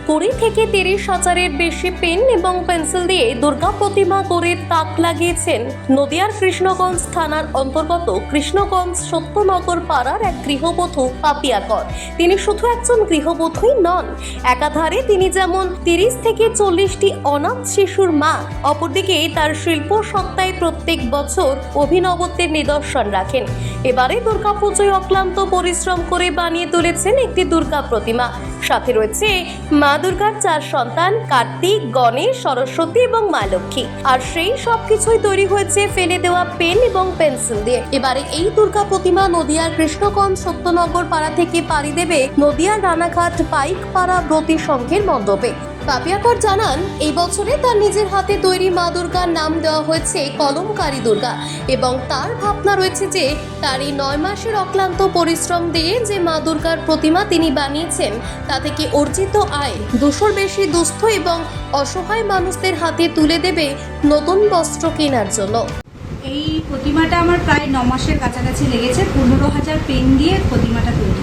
20 থেকে 30,000-এর বেশি পেন এবং পেন্সিল দিয়ে দুর্গা প্রতিমা করে তাক লাগিয়েছেন নদিয়ার কৃষ্ণগঞ্জ থানার অন্তর্গত কৃষ্ণগঞ্জ সত্যনগর পাড়ার এক গৃহবধূ পাপিয়া কর। তিনি শুধু একজন গৃহবধূই নন, একাধারে তিনি যেমন 30 থেকে 40টি অনাথ শিশুর মা, অপরদিকে তার শিল্প সত্তায় প্রত্যেক বছর অভিনবত্বের নিদর্শন রাখেন। এবারে দুর্গাপুজোয় অক্লান্ত পরিশ্রম করে বানিয়ে তুলেছেন একটি দুর্গা প্রতিমা। সাথে রয়েছে মা দুর্গার 4 সন্তান কার্তিক, গণেশ, সরস্বতী এবং মা লক্ষ্মী। আর সেই সবকিছুই তৈরি হয়েছে ফেলে দেওয়া পেন এবং পেন্সিল দিয়ে। এবারে এই দুর্গা প্রতিমা নদিয়ার কৃষ্ণগঞ্জ সত্যনগর পাড়া থেকে পাড়ি দেবে নদিয়ার রানাঘাট পাইক পাড়া ব্রতী সংঘের মণ্ডপে। পাপিয়া কর জানান, এই বছরে তার নিজের হাতে তৈরি মা দুর্গার নাম দেওয়া হয়েছে কলমকারী দুর্গা এবং তার ভাবনা রয়েছে যে তার এই 9 মাসের অক্লান্ত পরিশ্রম দিয়ে যে মা দুর্গার প্রতিমা তিনি বানিয়েছেন তা থেকে অর্জিত আয় 200-র বেশি দুস্থ এবং অসহায় মানুষদের হাতে তুলে দেবে নতুন বস্ত্র কেনার জন্য। এই প্রতিমাটা আমার প্রায় 9 মাসের কাছাকাছি লেগেছে। 15,000 পেন দিয়ে প্রতিমাটা তৈরি।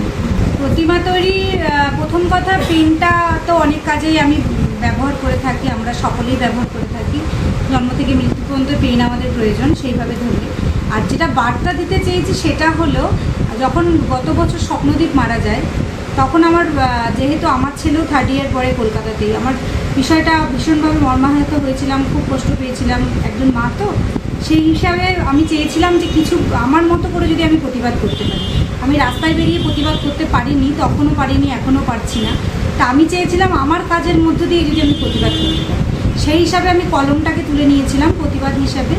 প্রতিমা তৈরি প্রথম কথা, পেনটা তো অনেক কাজেই আমি ব্যবহার করে থাকি, আমরা সকলেই ব্যবহার করে থাকি। জন্ম থেকে মৃত্যু পর্যন্ত পেন আমাদের প্রয়োজন, সেইভাবে ধরলে। আর যেটা বার্তা দিতে চেয়েছি সেটা হলো, যখন গত বছর স্বপ্নদীপ মারা যায় তখন আমার, যেহেতু আমার ছেলেও 3rd ইয়ার পরে কলকাতাতেই, আমার বিষয়টা ভীষণভাবে মর্মাহত হয়েছিলাম, খুব কষ্ট পেয়েছিলাম। একজন মা তো, সেই হিসাবে আমি চেয়েছিলাম যে কিছু আমার মতো করে যদি আমি প্রতিবাদ করতে পারি। আমি রাস্তায় বেরিয়ে প্রতিবাদ করতে পারিনি, তখনও পারিনি, এখনও পারছি না। তা আমি চেয়েছিলাম আমার কাজের মধ্য দিয়ে যদি আমি প্রতিবাদ করতে পারি, সেই হিসাবে আমি কলমটাকে তুলে নিয়েছিলাম প্রতিবাদ হিসাবে।